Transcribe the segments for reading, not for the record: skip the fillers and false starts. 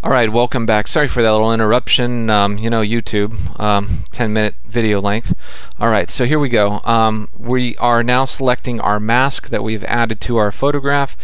Alright, welcome back. Sorry for that little interruption. YouTube, 10-minute video length. Alright, so here we go. We are now selecting our mask that we've added to our photograph,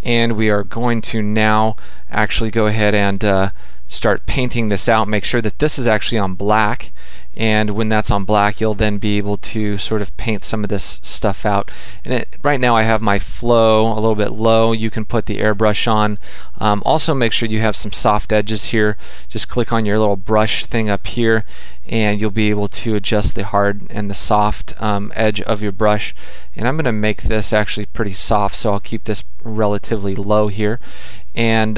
and we are going to now actually go ahead and start painting this out. Make sure that this is actually on black, and when that's on black, you'll then be able to sort of paint some of this stuff out. And right now I have my flow a little bit low. You can put the airbrush on. Also make sure you have some soft edges here. Just click on your little brush thing up here and you'll be able to adjust the hard and the soft edge of your brush. And I'm going to make this actually pretty soft, so I'll keep this relatively low here. And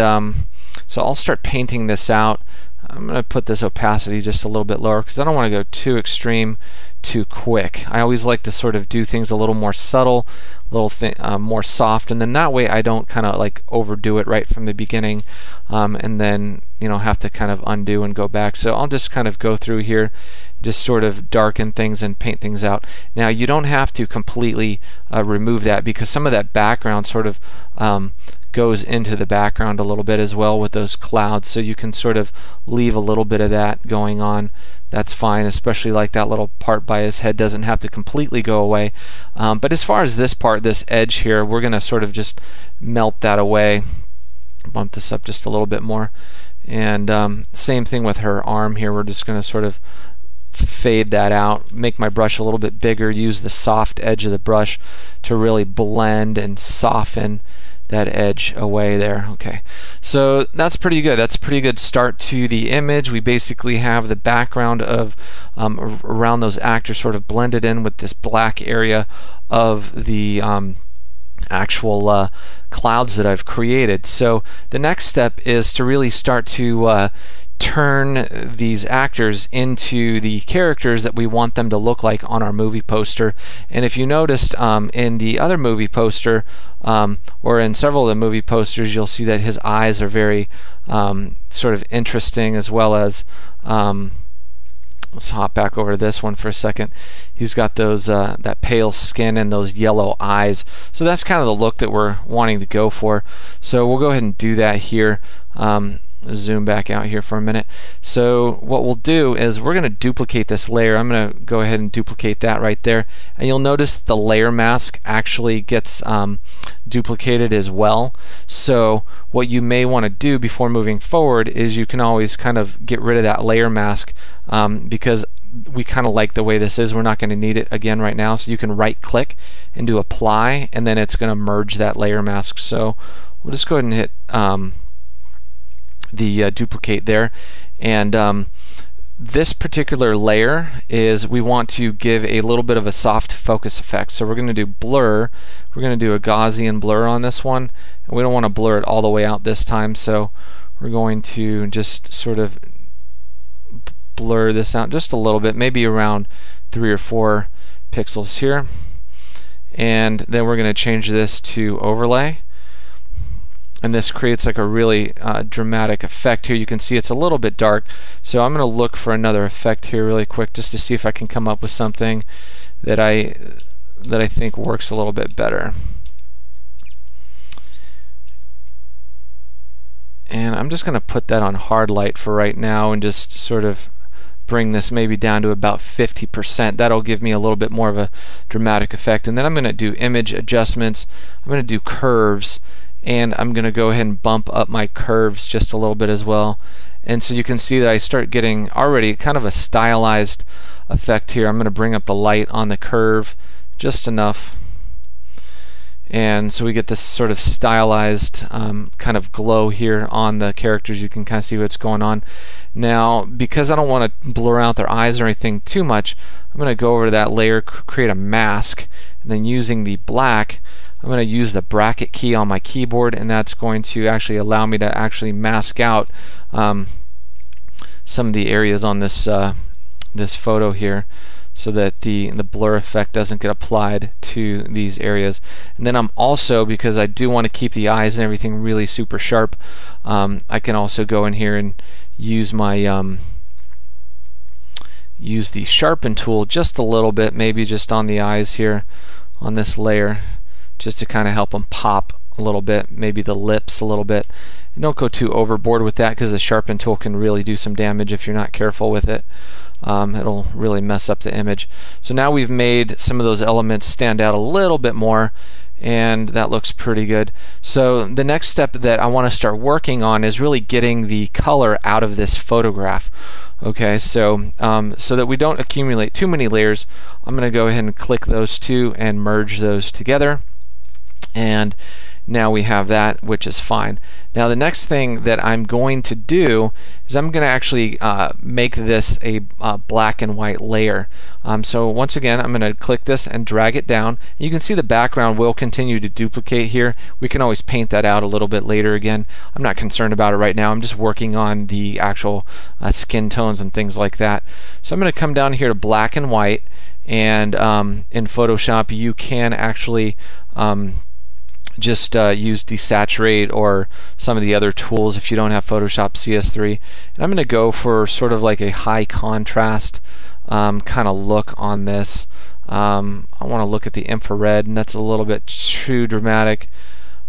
so I'll start painting this out. I'm going to put this opacity just a little bit lower because I don't want to go too extreme too quick. I always like to sort of do things a little more subtle, a little more soft, and then that way I don't kind of like overdo it right from the beginning and then have to kind of undo and go back. So I'll just kind of go through here, just sort of darken things and paint things out. Now you don't have to completely remove that, because some of that background sort of goes into the background a little bit as well with those clouds, so you can sort of leave a little bit of that going on. That's fine, especially like that little part by his head doesn't have to completely go away. But as far as this part, this edge here, we're going to sort of just melt that away. Bump this up just a little bit more. And same thing with her arm here. We're just going to sort of fade that out, make my brush a little bit bigger, use the soft edge of the brush to really blend and soften that edge away there. Okay, so that's pretty good. That's a pretty good start to the image. We basically have the background of around those actors sort of blended in with this black area of the actual clouds that I've created. So the next step is to really start to turn these actors into the characters that we want them to look like on our movie poster. And if you noticed in the other movie poster, or in several of the movie posters, you'll see that his eyes are very sort of interesting, as well as let's hop back over to this one for a second. He's got those that pale skin and those yellow eyes. So that's kind of the look that we're wanting to go for. So we'll go ahead and do that here. Zoom back out here for a minute. So what we'll do is we're going to duplicate this layer. I'm going to go ahead and duplicate that right there, and you'll notice the layer mask actually gets duplicated as well. So what you may want to do before moving forward is you can always kind of get rid of that layer mask, because we kind of like the way this is. We're not going to need it again right now, so you can right click and do apply, and then it's going to merge that layer mask. So we'll just go ahead and hit the duplicate there, and this particular layer is, we want to give a little bit of a soft focus effect. So we're going to do blur. We're going to do a Gaussian blur on this one, and we don't want to blur it all the way out this time, so we're going to just sort of blur this out just a little bit, maybe around 3 or 4 pixels here, and then we're going to change this to overlay. And this creates like a really dramatic effect here. You can see it's a little bit dark, so I'm going to look for another effect here really quick just to see if I can come up with something that I think works a little bit better. And I'm just going to put that on hard light for right now and just sort of bring this maybe down to about 50%. That'll give me a little bit more of a dramatic effect. And then I'm going to do image adjustments. I'm going to do curves, and I'm going to go ahead and bump up my curves just a little bit as well. And so you can see that I start getting already kind of a stylized effect here. I'm going to bring up the light on the curve just enough, and so we get this sort of stylized kind of glow here on the characters. You can kind of see what's going on. Now, because I don't want to blur out their eyes or anything too much, I'm going to go over to that layer, create a mask, and then using the black, I'm going to use the bracket key on my keyboard, and that's going to actually allow me to actually mask out some of the areas on this this photo here, so that the blur effect doesn't get applied to these areas. And then I'm also, because I do want to keep the eyes and everything really super sharp, I can also go in here and use my use the sharpen tool just a little bit, maybe just on the eyes here on this layer, just to kind of help them pop a little bit, maybe the lips a little bit. And don't go too overboard with that, because the sharpen tool can really do some damage if you're not careful with it. It'll really mess up the image. So now we've made some of those elements stand out a little bit more, and that looks pretty good. So the next step that I want to start working on is really getting the color out of this photograph. Okay, so so that we don't accumulate too many layers, I'm going to go ahead and click those two and merge those together. And now we have that, which is fine. Now the next thing that I'm going to do is I'm going to actually make this a black and white layer. So once again, I'm going to click this and drag it down. You can see the background will continue to duplicate here. We can always paint that out a little bit later again. I'm not concerned about it right now. I'm just working on the actual skin tones and things like that. So I'm going to come down here to black and white, and in Photoshop you can actually just use desaturate or some of the other tools if you don't have Photoshop CS3. And I'm going to go for sort of like a high contrast kind of look on this. I want to look at the infrared, and that's a little bit too dramatic.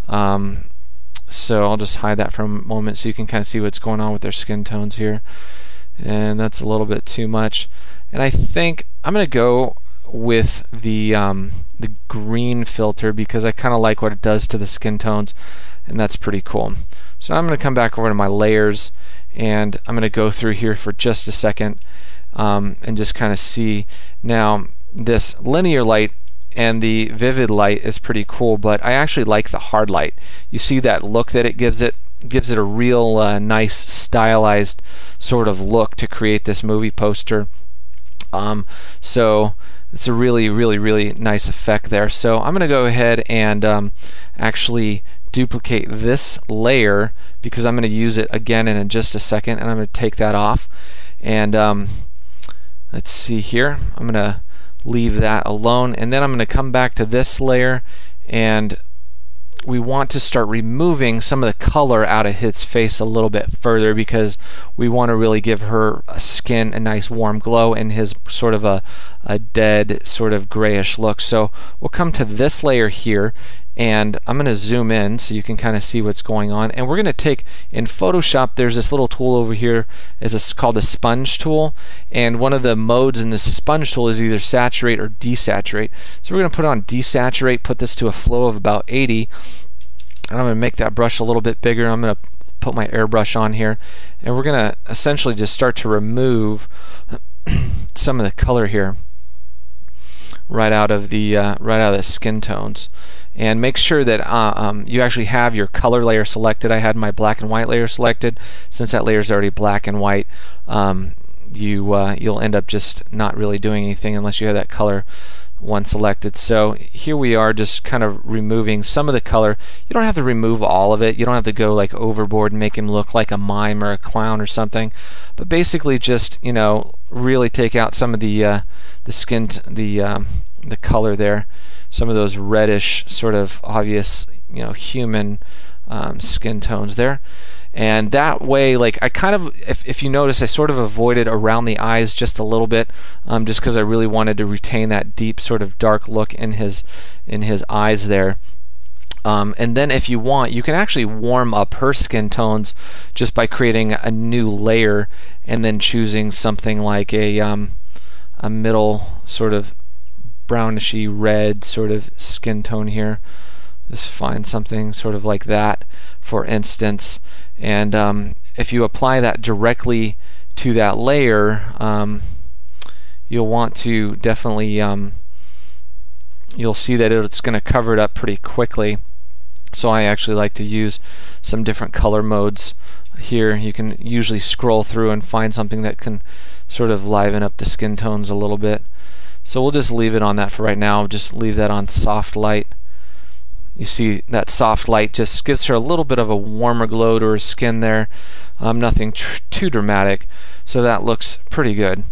So I'll just hide that for a moment so you can kind of see what's going on with their skin tones here. And that's a little bit too much. And I think I'm going to go with the green filter, because I kind of like what it does to the skin tones, and that's pretty cool. So I'm going to come back over to my layers, and I'm going to go through here for just a second and just kind of see. Now this linear light and the vivid light is pretty cool, but I actually like the hard light. You see that look that it gives it? Gives it a real nice stylized sort of look to create this movie poster. So it's a really nice effect there. So I'm going to go ahead and actually duplicate this layer, because I'm going to use it again in just a second, and I'm going to take that off. And let's see here, I'm going to leave that alone, and then I'm going to come back to this layer, and we want to start removing some of the color out of his face a little bit further, because we want to really give her skin a nice warm glow and his sort of a dead sort of grayish look. So we'll come to this layer here, and I'm going to zoom in so you can kind of see what's going on. And we're going to take, in Photoshop, there's this little tool over here, it's called the sponge tool, and one of the modes in this sponge tool is either saturate or desaturate. So we're going to put on desaturate, put this to a flow of about 80, and I'm going to make that brush a little bit bigger. I'm going to put my airbrush on here, and we're going to essentially just start to remove some of the color here right out of the skin tones. And make sure that you actually have your color layer selected. I had my black and white layer selected. Since that layer is already black and white, you'll end up just not really doing anything unless you have that color one selected. So here we are, just kind of removing some of the color. You don't have to remove all of it. You don't have to go like overboard and make him look like a mime or a clown or something. But basically, just really take out some of the skin, the color there, some of those reddish sort of obvious human skin tones there. And that way, like, I kind of, if you notice, I sort of avoided around the eyes just a little bit, just because I really wanted to retain that deep sort of dark look in his eyes there. And then if you want, you can actually warm up her skin tones just by creating a new layer and then choosing something like a middle sort of brownishy red sort of skin tone here. Just find something sort of like that, for instance. And if you apply that directly to that layer, you'll want to definitely, you'll see that it's going to cover it up pretty quickly. So I actually like to use some different color modes here. You can usually scroll through and find something that can sort of liven up the skin tones a little bit. So we'll just leave it on that for right now. Just leave that on soft light. You see that soft light just gives her a little bit of a warmer glow to her skin there. Nothing too dramatic. So that looks pretty good.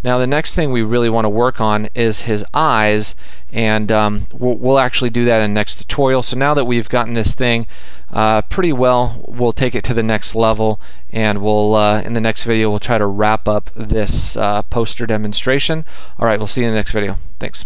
Now the next thing we really want to work on is his eyes, and we'll actually do that in the next tutorial. So now that we've gotten this thing pretty well, we'll take it to the next level, and we'll in the next video we'll try to wrap up this poster demonstration. Alright, we'll see you in the next video. Thanks.